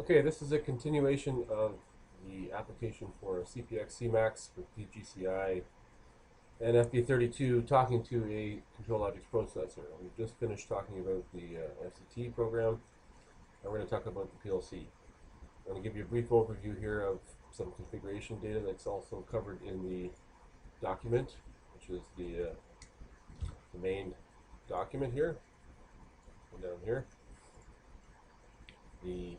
Okay, this is a continuation of the application for CPX-CMAX with DGCI and FB32 talking to a ControlLogix processor. We've just finished talking about the FCT program, and we're going to talk about the PLC. I'm going to give you a brief overview here of some configuration data that's also covered in the document, which is the main document here, and down here. The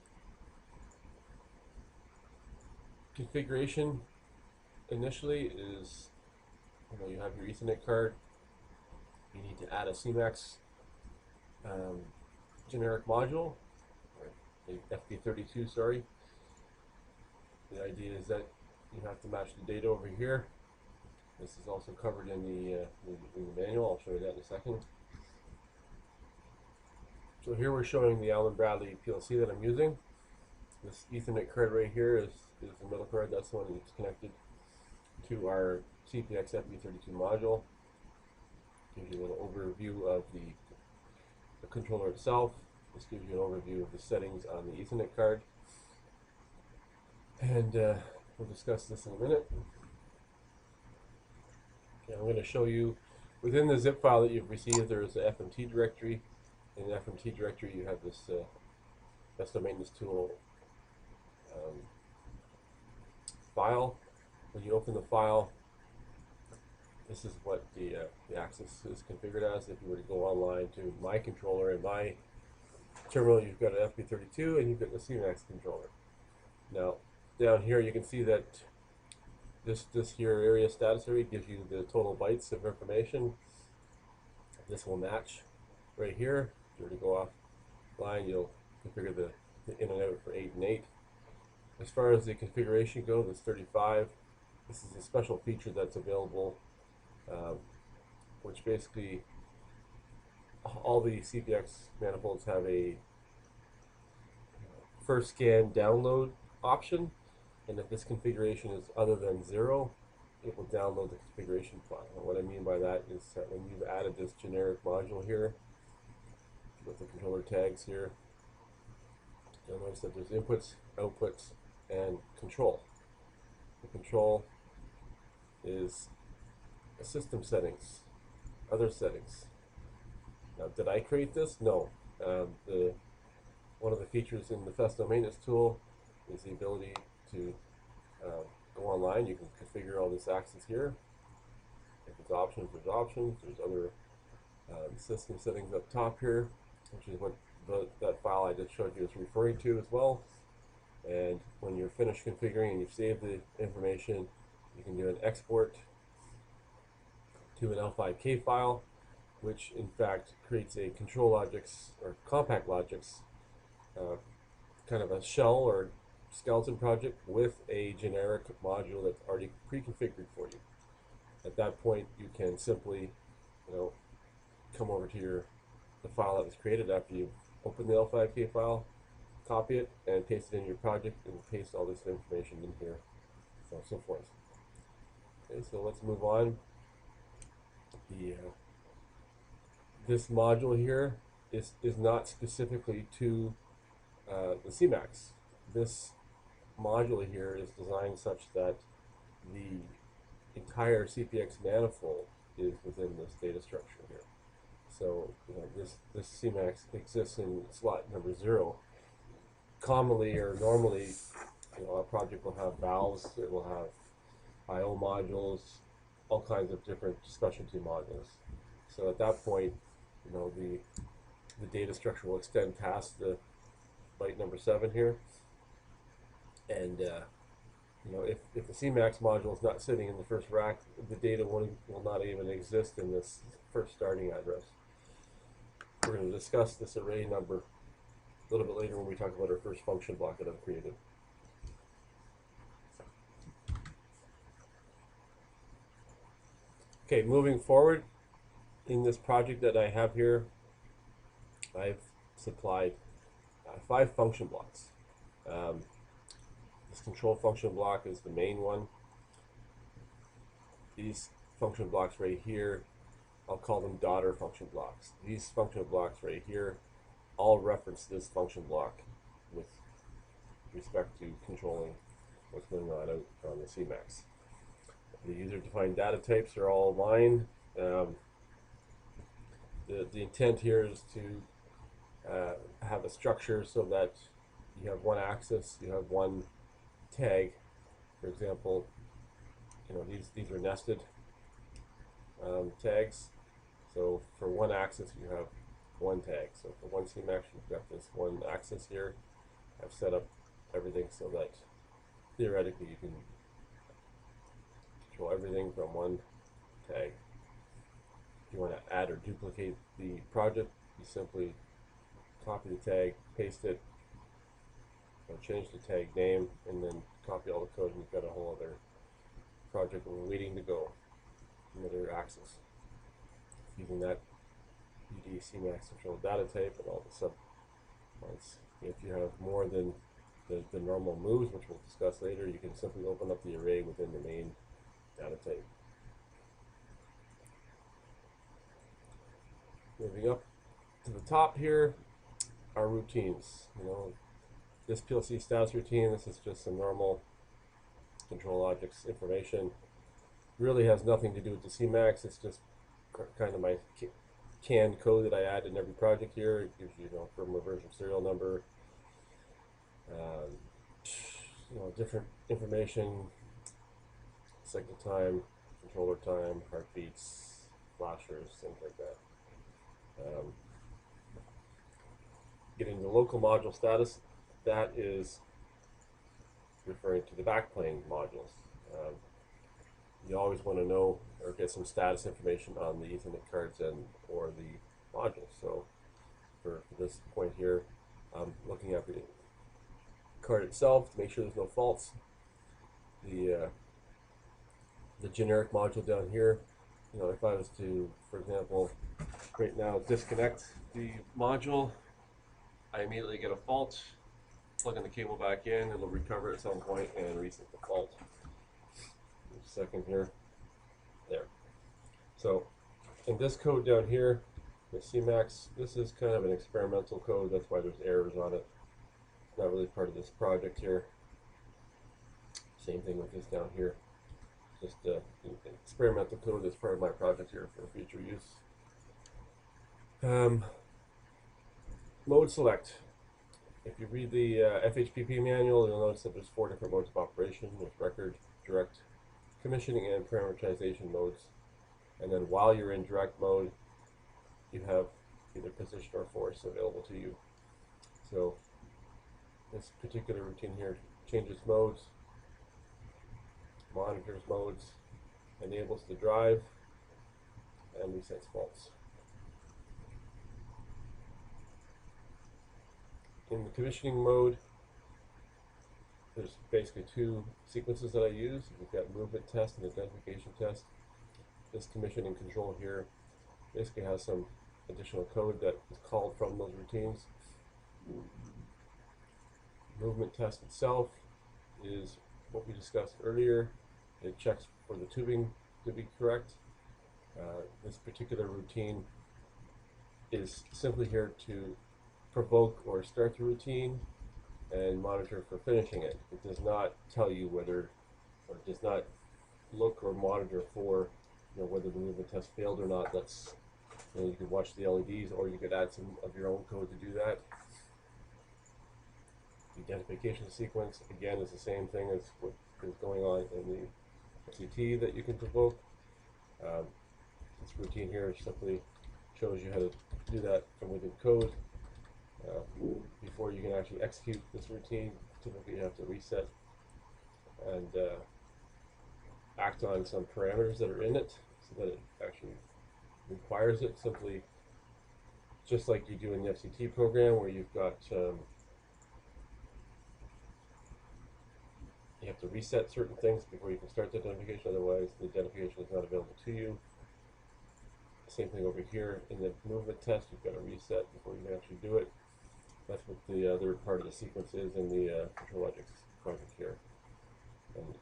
configuration initially is, you have your Ethernet card. You need to add a CMAX generic module, or a FB32, sorry. The idea is that you have to match the data over here. This is also covered in the manual. I'll show you that in a second. So here we're showing the Allen Bradley PLC that I'm using. This Ethernet card right here is the middle card. That's the one that's connected to our CPX FB32 module. Gives you a little overview of the controller itself. This gives you an overview of the settings on the Ethernet card. And we'll discuss this in a minute. Okay, I'm going to show you within the zip file that you've received, there is an FMT directory. In the FMT directory, you have this Festo maintenance tool file. When you open the file, this is what the access is configured as. If you were to go online to my controller and my terminal, you've got an FB32 and you've got the CMAX controller. Now, down here you can see that this here area status area gives you the total bytes of information. This will match right here. If you were to go offline, you'll configure the in and out for 8 and 8. As far as the configuration goes, it's 35. This is a special feature that's available, which basically all the CPX manifolds have a first scan download option, and if this configuration is other than 0, it will download the configuration file. And what I mean by that is that when you've added this generic module here with the controller tags here, you'll notice that there's inputs, outputs, and control. The control is system settings, other settings. Now, did I create this? No. One of the features in the Festo maintenance tool is the ability to go online. You can configure all this access here. If it's options, there's options. There's other system settings up top here, which is what that file I just showed you is referring to as well. And when you're finished configuring and you've saved the information, you can do an export to an L5K file, which in fact creates a ControlLogix or CompactLogix kind of a shell or skeleton project with a generic module that's already pre-configured for you. At that point, you can simply, come over to the file that was created after you open the L5K file, copy it, and paste it in your project, and paste all this information in here, so forth. Okay, so let's move on. This module here is not specifically to the CMAX. This module here is designed such that the entire CPX manifold is within this data structure here. So this CMAX exists in slot number 0. Commonly or normally, a project will have valves, it will have I/O modules, all kinds of different specialty modules. So at that point, the data structure will extend past the byte number 7 here, and if the CMAX module is not sitting in the first rack, the data will not even exist in this first starting address. We're going to discuss this array number a little bit later when we talk about our first function block that I've created. Okay, moving forward, in this project that I have here, I've supplied 5 function blocks. This control function block is the main one. These function blocks right here, I'll call them daughter function blocks. These function blocks right here all reference this function block with respect to controlling what's going on the CMAX. The user-defined data types are all line. The intent here is to have a structure so that you have one axis, you have one tag. For example, these are nested tags. So for one axis you have one tag. So for one CMAX you've got this one axis here. I've set up everything so that theoretically you can control everything from one tag. If you want to add or duplicate the project, you simply copy the tag, paste it, change the tag name, and then copy all the code, and you've got a whole other project waiting to go, another axis, using that UD CMAX control data type and all the subpoints. If you have more than the normal moves, which we'll discuss later, you can simply open up the array within the main data type. Moving up to the top here are routines. This PLC status routine, this is just some normal ControlLogix information. Really has nothing to do with the CMAX. It's just kind of my canned code that I add in every project here. It gives you, firmware version, serial number, different information, cycle time, controller time, heartbeats, flashers, things like that. Getting the local module status, that is referring to the backplane modules. You always want to know or get some status information on the Ethernet cards or the modules. So for this point here, I'm looking at the card itself to make sure there's no faults. The generic module down here, if I was to, for example, right now disconnect the module, I immediately get a fault. Plug in the cable back in, it'll recover at some point and reset the fault. Just a second here. There. So in this code down here, the CMAX, this is kind of an experimental code, that's why there's errors on it. It's not really part of this project here. Same thing with this down here. Just an experimental code that's part of my project here for future use. Mode select. If you read the FHPP manual, you'll notice that there's 4 different modes of operation. There's record, direct, commissioning, and parameterization modes. And then while you're in direct mode, you have either position or force available to you. So this particular routine here changes modes, monitors modes, enables the drive, and resets faults. In the commissioning mode, there's basically 2 sequences that I use. We've got movement test and identification test. This commissioning control here basically has some additional code that is called from those routines. Movement test itself is what we discussed earlier. It checks for the tubing to be correct. This particular routine is simply here to provoke or start the routine and monitor for finishing it. It does not tell you whether, or does not look or monitor for whether the movement test failed or not. That's, you could watch the LEDs, or you could add some of your own code to do that. The identification sequence, again, is the same thing as what is going on in the FCT that you can provoke. This routine here simply shows you how to do that from within code. Before you can actually execute this routine, typically you have to reset and act on some parameters that are in it so that it actually requires it, simply just like you do in the FCT program, where you've got you have to reset certain things before you can start the identification, otherwise the identification is not available to you. Same thing over here in the movement test, you've got to reset before you can actually do it. That's what the other part of the sequence is in the ControlLogix project here. And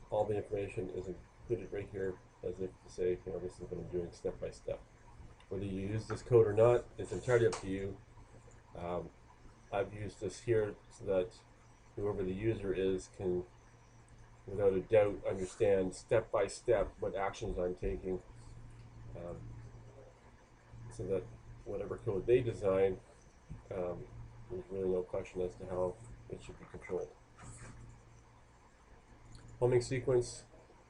all the information is included right here, as if to say, this is what I'm doing step by step. Whether you use this code or not, it's entirely up to you. I've used this here so that whoever the user is can, without a doubt, understand step by step what actions I'm taking, um, so that whatever code they design, there's really no question as to how it should be controlled. Homing sequence,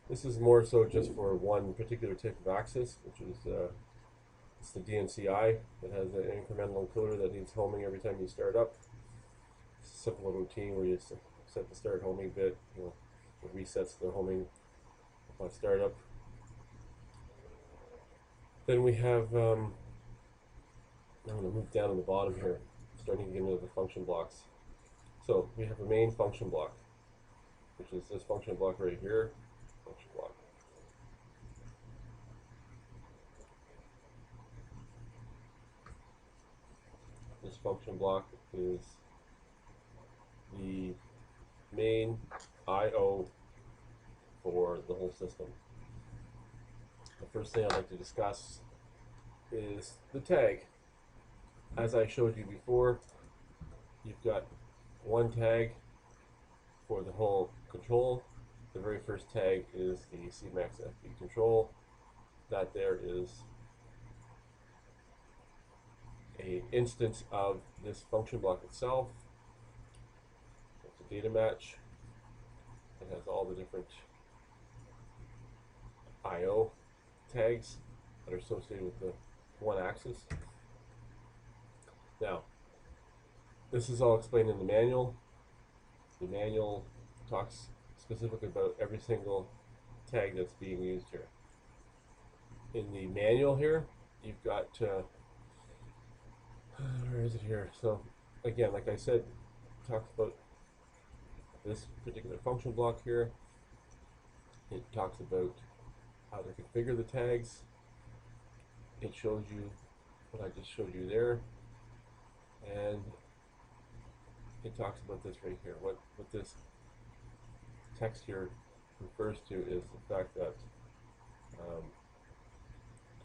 this is more so just for one particular type of axis, which is it's the DNCI that has an incremental encoder that needs homing every time you start up. It's a simple routine where you set the start homing bit, it resets the homing upon startup. Then we have, I'm going to move down to the bottom here, starting to get into the function blocks. So we have a main function block, which is this function block right here, function block. This function block is the main I/O for the whole system. The first thing I'd like to discuss is the tag. As I showed you before, you've got one tag for the whole control. The very first tag is the CMAX-FB control. That there is an instance of this function block itself. It's a data match. It has all the different I/O tags that are associated with the one axis. Now, this is all explained in the manual. The manual talks specifically about every single tag that's being used here. In the manual here, you've got, where is it here? So, again, like I said, it talks about this particular function block here. It talks about how to configure the tags. It shows you what I just showed you there. And it talks about this right here. What this text here refers to is the fact that,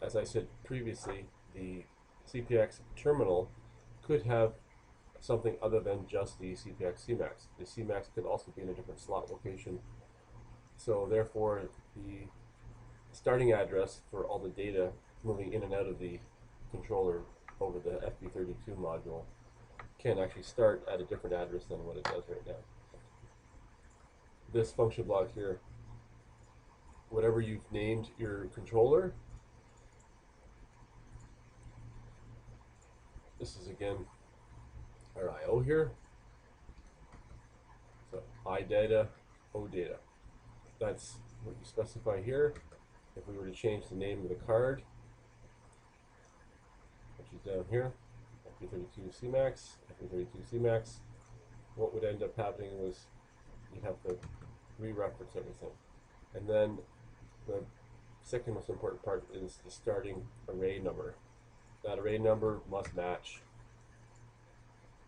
as I said previously, the CPX terminal could have something other than just the CPX-CMAX. The CMAX could also be in a different slot location. So therefore, the starting address for all the data moving in and out of the controller over the FB32 module can actually start at a different address than what it does right now. This function block here, whatever you've named your controller, this is again our I/O here. So I data, O data. That's what you specify here. If we were to change the name of the card, which is down here, FB32 CMAX, FB32 CMAX, what would end up happening was you'd have to re-reference everything. And then the second most important part is the starting array number. That array number must match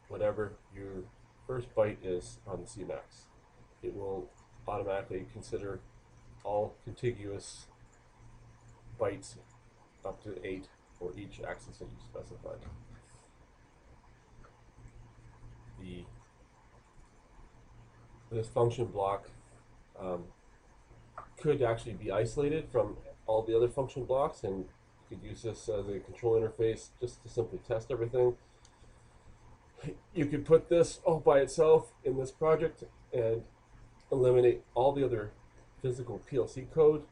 whatever your first byte is on the CMAX. It will automatically consider all contiguous bytes up to 8 for each axis that you specified. This function block could actually be isolated from all the other function blocks, and you could use this as a control interface just to simply test everything. You could put this all by itself in this project and eliminate all the other physical PLC code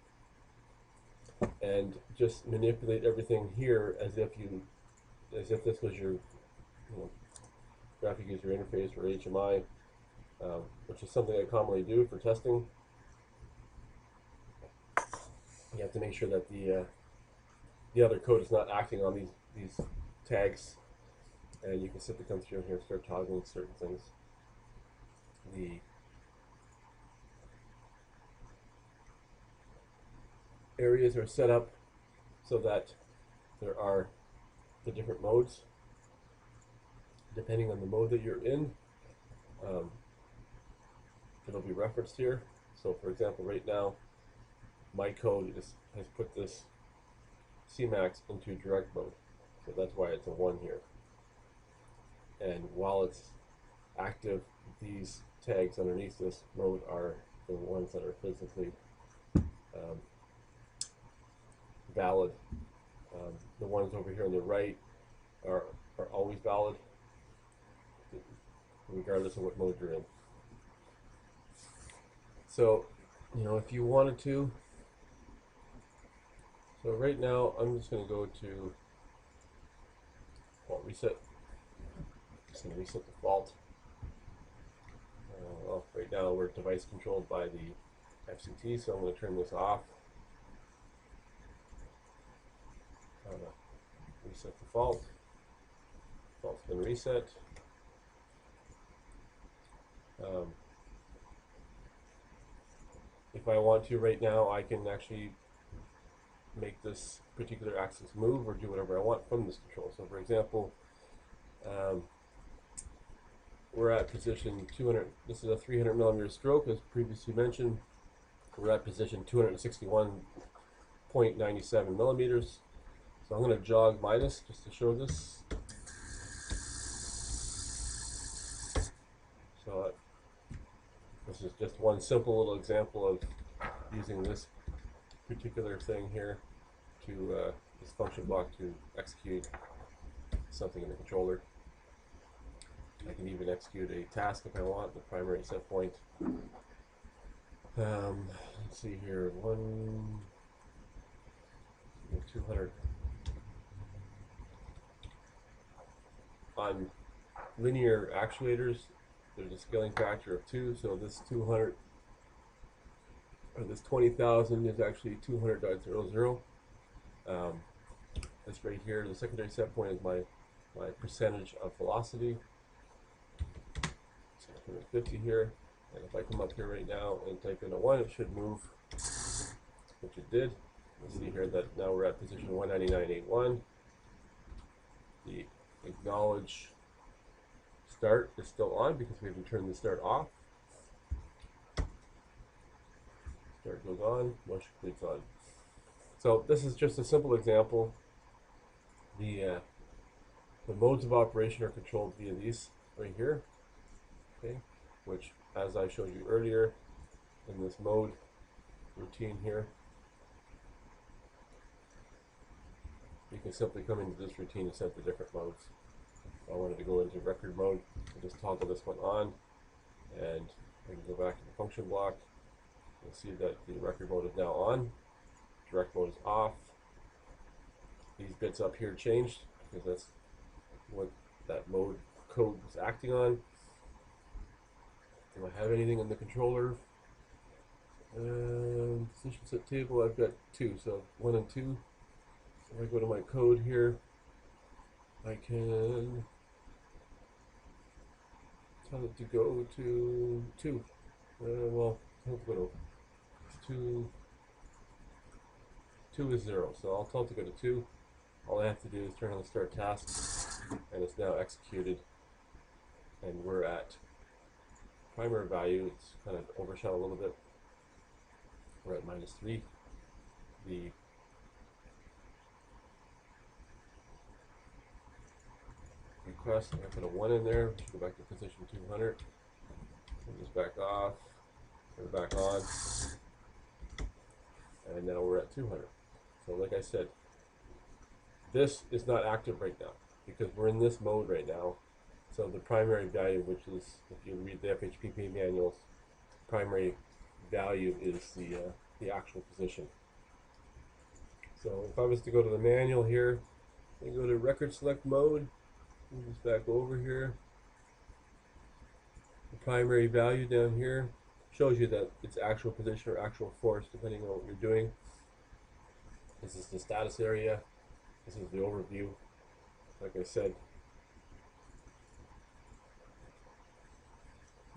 and just manipulate everything here as if this was your graphic user interface or HMI, which is something I commonly do for testing. You have to make sure that the other code is not acting on these tags, and you can simply come through here and start toggling certain things. The areas are set up so that there are the different modes. Depending on the mode that you're in, it'll be referenced here. So for example, right now, my code has put this CMAX into direct mode. So that's why it's a 1 here. And while it's active these tags underneath this mode are the ones that are physically valid. The ones over here on the right are always valid, regardless of what mode you're in. So, if you wanted to, so right now I'm just going to go to fault reset. Just going to reset the fault. Well, right now we're device controlled by the FCT, so I'm going to turn this off. Reset the fault. Fault's been reset. If I want to right now, I can actually make this particular axis move or do whatever I want from this control. So for example, we're at position 200. This is a 300 millimeter stroke, as previously mentioned. We're at position 261.97 millimeters. So I'm going to jog minus just to show this. So this is just one simple little example of using this particular thing here to this function block to execute something in the controller. I can even execute a task if I want, the primary set point. Let's see here, 200. On linear actuators, there's a scaling factor of 2, so this 200, or this 20,000 is actually 200.00. This right here, the secondary set point is my percentage of velocity. So 150 here, and if I come up here right now and type in a 1, it should move, which it did. You'll see here that now we're at position 199.81. The acknowledge start is still on because we haven't turned the start off. Start goes on, motion completes on. So this is just a simple example. The modes of operation are controlled via these right here, okay, which, as I showed you earlier, in this mode routine here, you can simply come into this routine and set the different modes. If I wanted to go into record mode, I just toggle this one on, and I can go back to the function block. You'll see that the record mode is now on, direct mode is off. These bits up here changed because that's what that mode code was acting on. Do I have anything in the controller? Position set table, I've got 2, so 1 and 2. So if I go to my code here, I can tell it to go to 2. Well, tell it to go to 2. 2 is 0, so I'll tell it to go to 2. All I have to do is turn on the start task, and it's now executed. And we're at primary value. It's kind of overshot a little bit. We're at -3. The request, I put a 1 in there, go back to position 200, turn this back off, turn it back on, and now we're at 200. So like I said, this is not active right now because we're in this mode right now. So the primary value, which is, if you read the FHPP manuals, primary value is the actual position. So if I was to go to the manual here and go to record select mode, move this back over here, the primary value down here shows you that it's actual position or actual force depending on what you're doing. This is the status area. This is the overview. Like I said,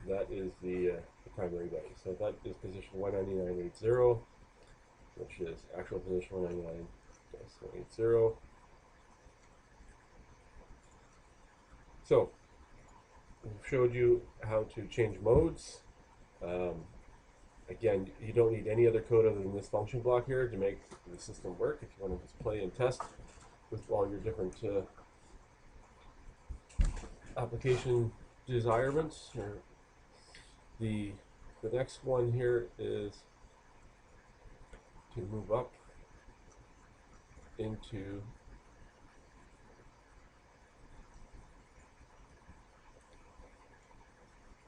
that is the primary value. So that is position 199.80, which is actual position 199.80. So we've showed you how to change modes. Again, you don't need any other code other than this function block here to make the system work. If you want to just play and test with all your different application desirements or The next one here is to move up into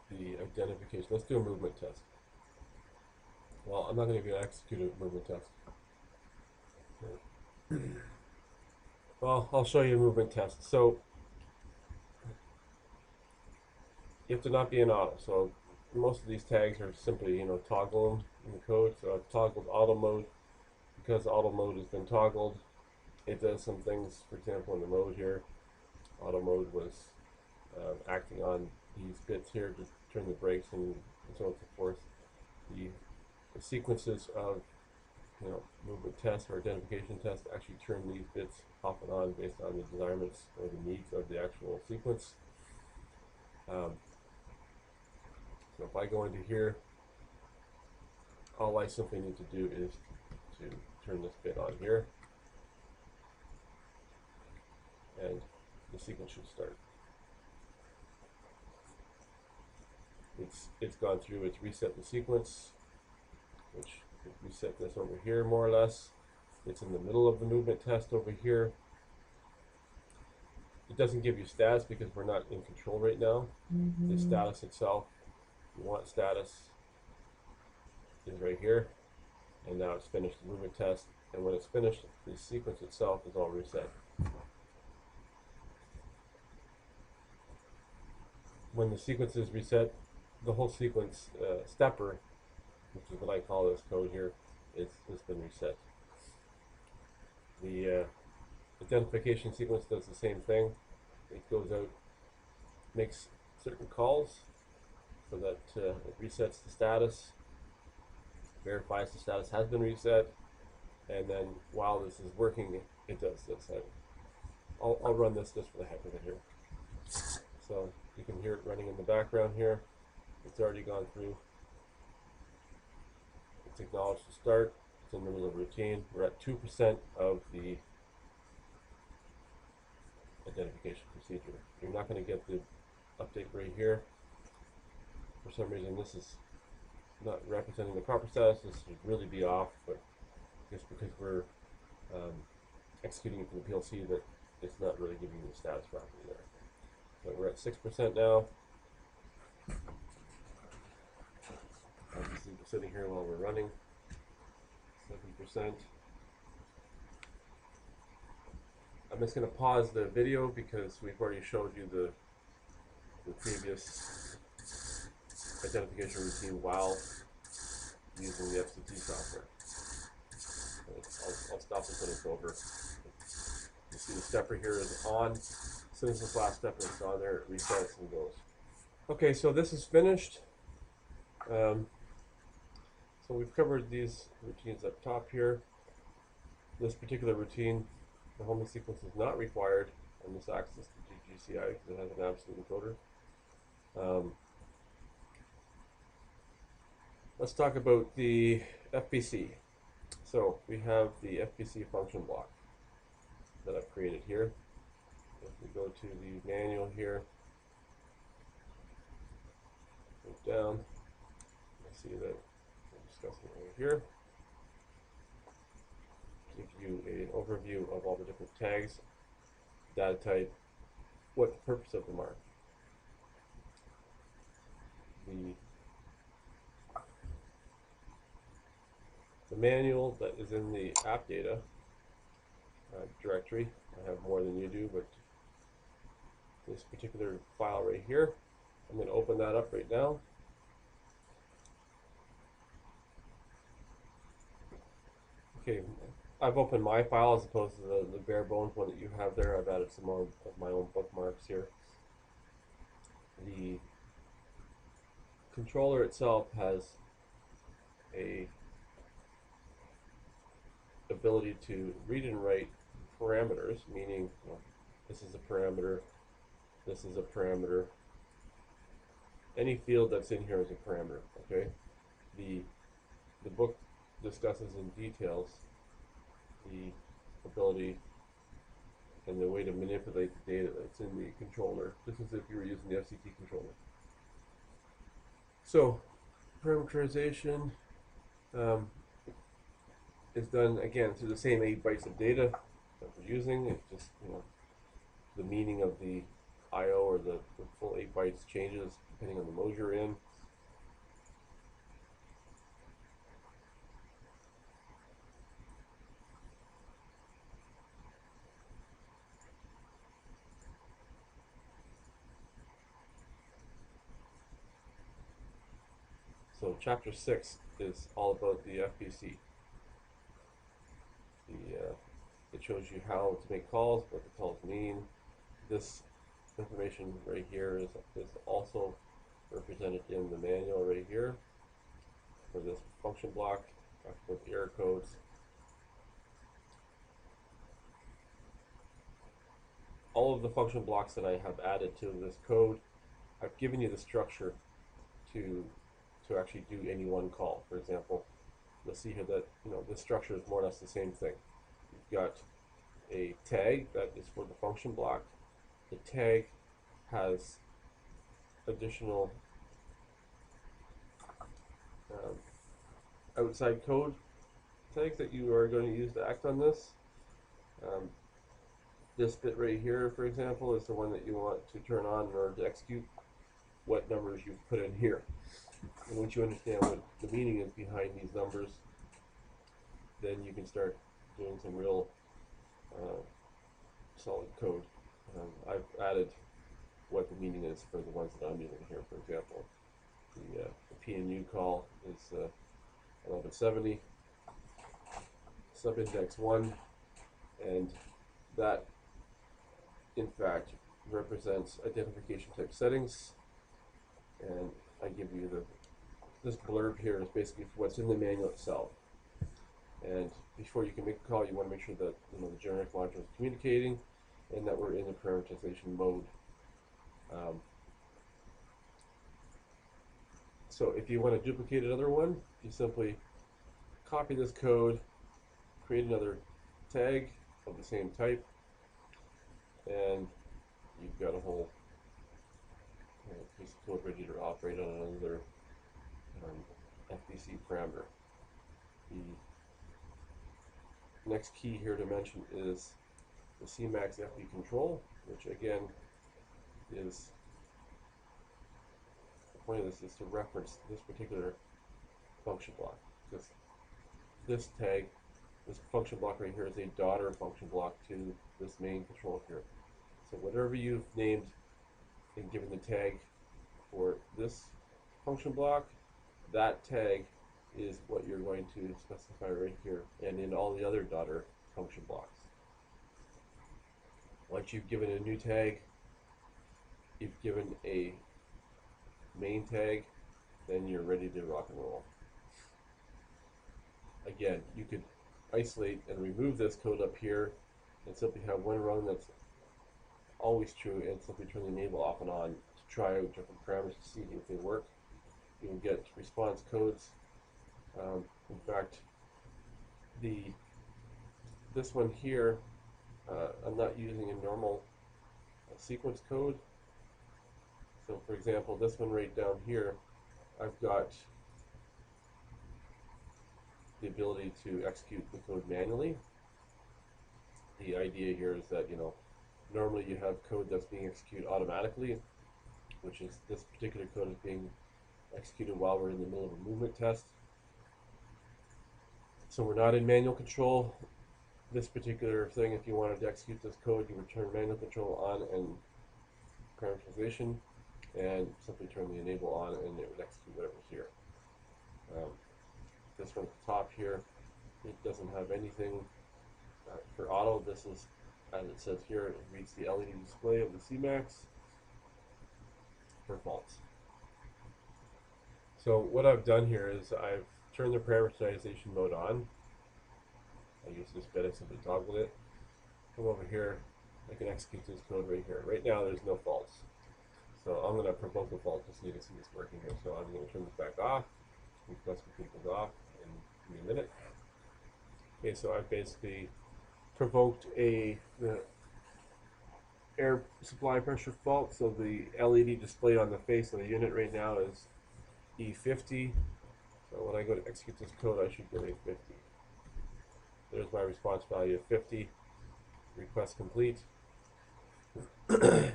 the identification. Let's do a movement test. Well, I'm not going to execute a movement test. Well, I'll show you a movement test. So you have to not be in auto. So most of these tags are simply, toggle them in the code. So I've toggled auto mode. Because auto mode has been toggled, it does some things. For example, in the mode here, auto mode was acting on these bits here to turn the brakes and so on and so forth. The sequences of movement test or identification test actually turn these bits off and on based on the desirements or the needs of the actual sequence. So if I go into here, all I simply need to do is to turn this bit on here, and the sequence should start. It's gone through, it's reset the sequence, which reset this over here more or less. It's in the middle of the movement test over here. It doesn't give you status because we're not in control right now. The status itself, you want status, is right here. And now it's finished the movement test. And when it's finished, the sequence itself is all reset. When the sequence is reset, the whole sequence stepper, which is what I call this code here, has been reset. The identification sequence does the same thing. It goes out, makes certain calls so that it resets the status, verifies the status has been reset, and then while this is working, it does this. I'll run this just for the heck of it here. So you can hear it running in the background here. It's already gone through. It's acknowledged to start. It's in the middle of routine. We're at 2% of the identification procedure. You're not going to get the update right here. For some reason, this is not representing the proper status. This should really be off, but just because we're executing it from the PLC, that it's not really giving you the status properly there. So we're at 6% now. Obviously, we're sitting here while we're running. 7%. I'm just going to pause the video because we've already showed you the previous identification routine while using the FCT software. I'll stop this when it's over. You see the stepper here is on. As soon as this last stepper is on there, it resets and goes. Okay, so this is finished. So we've covered these routines up top here. This particular routine, the homing sequence is not required on this axis, the GGCI, because it has an absolute encoder. Let's talk about the FPC. So we have the FPC function block that I've created here. If we go to the manual here, go down, you'll see that we're discussing over here. Give you an overview of all the different tags, data type, what the purpose of them are. The manual that is in the app data directory, I have more than you do, but this particular file right here, I'm going to open that up right now. Okay, I've opened my file as opposed to the bare bones one that you have there. I've added some more of my own bookmarks here. The controller itself has a ability to read and write parameters, meaning this is a parameter, this is a parameter. Any field that's in here is a parameter. Okay, the book discusses in details the ability and the way to manipulate the data that's in the controller. This is if you were using the FCT controller. So parameterization is done again through the same 8 bytes of data that we're using. It's just, the meaning of the IO or the full 8 bytes changes depending on the mode you're in. So chapter 6 is all about the FPC. It shows you how to make calls, what the calls mean. This information right here is also represented in the manual right here for this function block. Talk about the error codes. All of the function blocks that I have added to this code, I've given you the structure to actually do any one call. For example, you'll see here that this structure is more or less the same thing. You've got a tag that is for the function block. The tag has additional outside code tags that you are going to use to act on this. This bit right here, for example, is the one that you want to turn on in order to execute what numbers you've put in here. And once you understand what the meaning is behind these numbers, then you can start doing some real solid code. I've added what the meaning is for the ones that I'm using here. For example, the PNU call is 1170 subindex 1, and that in fact represents identification type settings. And I give you this blurb here is basically what's in the manual itself. And before you can make a call, you want to make sure that the generic module is communicating and that we're in the parameterization mode. So if you want to duplicate another one, you simply copy this code, create another tag of the same type, and you've got a whole piece of code ready to operate on another FPC parameter. The next key here to mention is the CMAX-FP control, which again is, the point of this is to reference this particular function block. Because this tag, this function block right here is a daughter function block to this main control here. So whatever you've named and given the tag for this function block, that tag is what you're going to specify right here and in all the other daughter function blocks. Once you've given a new tag, you've given a main tag, then you're ready to rock and roll. Again, you could isolate and remove this code up here and simply have one run that's always true and simply turn the enable off and on to try out different parameters to see if they work. You will get response codes. In fact, this one here, I'm not using a normal sequence code. So for example, this one right down here, I've got the ability to execute the code manually. The idea here is that, normally you have code that's being executed automatically, which is this particular code is being executed while we're in the middle of a movement test. So we're not in manual control. This particular thing, if you wanted to execute this code, you would turn manual control on and parameterization, and simply turn the enable on, and it would execute whatever's here. This one at the top here, it doesn't have anything for auto. This is, as it says here, it reads the LED display of the CMAX for false. So what I've done here is I've turned the parameterization mode on. I use this bit, I simply toggle it. Come over here, I can execute this code right here. Right now there's no faults. So I'm going to provoke a fault just so you can see this working here. So I'm going to turn this back off. Let's complete this off in give me a minute. Okay, so I've basically provoked the air supply pressure fault. So the LED display on the face of the unit right now is E50. So when I go to execute this code, I should get a 50. There's my response value of 50. Request complete. That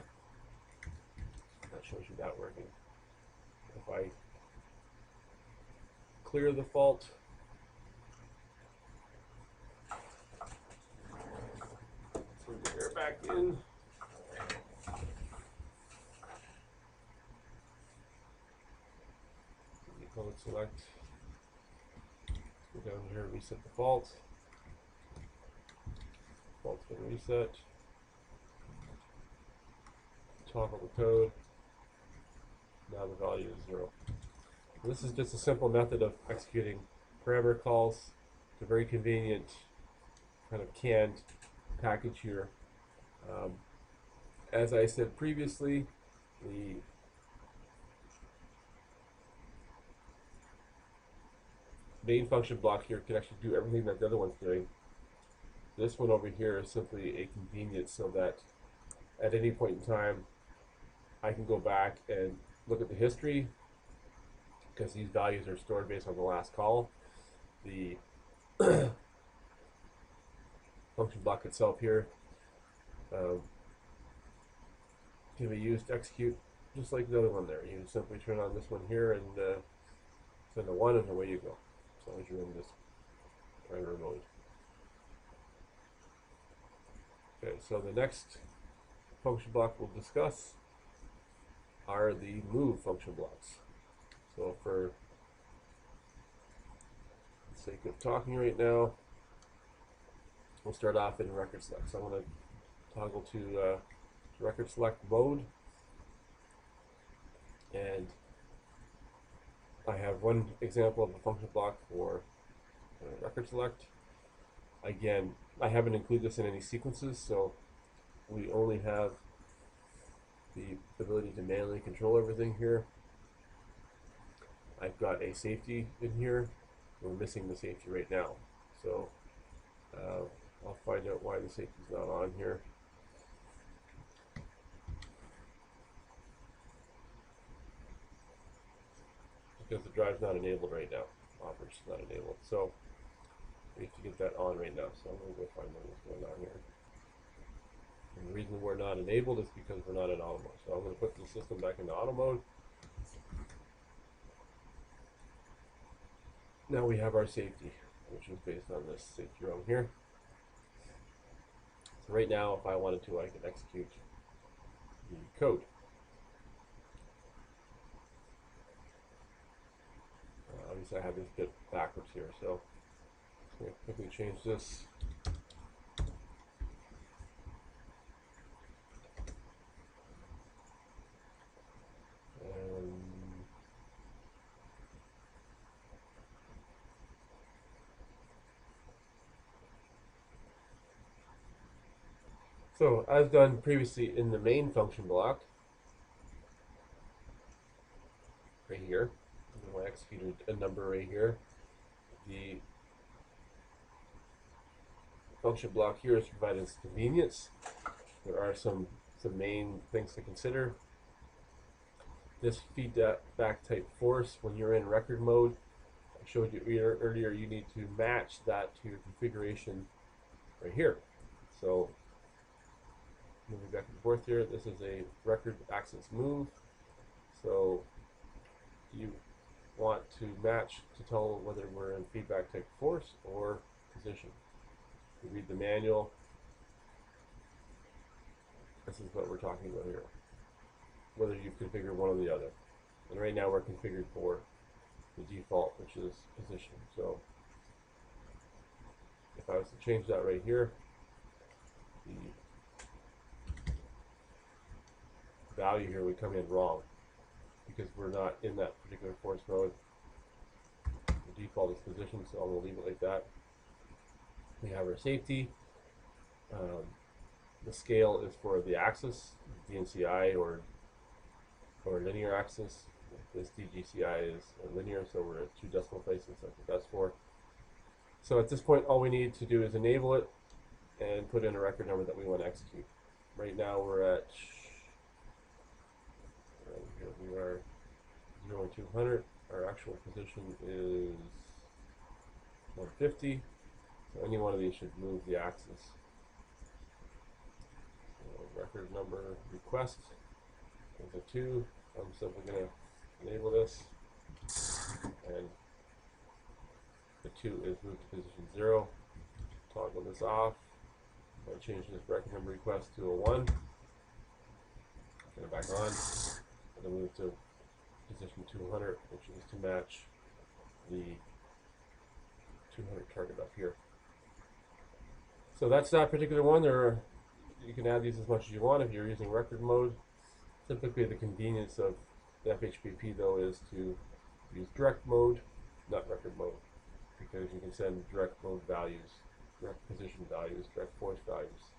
shows you that working. If I clear the fault, bring the air back in. Code select. Go down here, reset the fault. Fault's been reset. Toggle the code. Now the value is 0. This is just a simple method of executing parameter calls. It's a very convenient kind of canned package here. As I said previously, the main function block here can actually do everything that the other one's doing. This one over here is simply a convenience so that at any point in time I can go back and look at the history, because these values are stored based on the last call. The function block itself here can be used to execute just like the other one there. You simply turn on this one here and send a 1 and away you go, as long as you're in this parameter mode. Okay, so the next function block we'll discuss are the move function blocks. So for the sake of talking right now, we'll start off in record select. So I'm going to toggle to record select mode, and I have one example of a function block for record select. Again, I haven't included this in any sequences, so we only have the ability to manually control everything here. I've got a safety in here. We're missing the safety right now, so I'll find out why the safety is not on here. Because the drive's not enabled right now. Operation's not enabled, so we have to get that on right now. So I'm going to go find out what's going on here. And the reason we're not enabled is because we're not in auto mode. So I'm going to put the system back into auto mode. Now we have our safety, which is based on this safety row here. So right now, if I wanted to, I can execute the code. Obviously, I have this bit backwards here, so I'm going to quickly change this. So, as done previously in the main function block, right here, I executed a number right here. The function block here is provided as convenience. There are some main things to consider. This feedback type force, when you're in record mode, I showed you earlier, you need to match that to your configuration right here. So moving back and forth here, this is a record axis move. So you want to match to tell whether we're in feedback type force or position. You read the manual. This is what we're talking about here. Whether you've configured one or the other. And right now we're configured for the default, which is position. So if I was to change that right here, the value here would come in wrong because we're not in that particular force mode. The default is position, so I'm going to leave it like that. We have our safety. The scale is for the axis, DNCI or linear axis. This DGCI is linear, so we're at 2 decimal places. That's what that's for. So at this point, all we need to do is enable it and put in a record number that we want to execute. Right now we're at, here we are, 0 and 200. Our actual position is 150. So any one of these should move the axis. So record number request is a 2. I'm simply going to enable this, and the 2 is moved to position 0. Toggle this off. I'll change this record number request to a 1. Get it back on. And then move to position 200, which is to match the 200 target up here. So that's that particular one. You can add these as much as you want if you're using record mode. Typically the convenience of the FHPP though is to use direct mode, not record mode, because you can send direct mode values, direct position values, direct force values.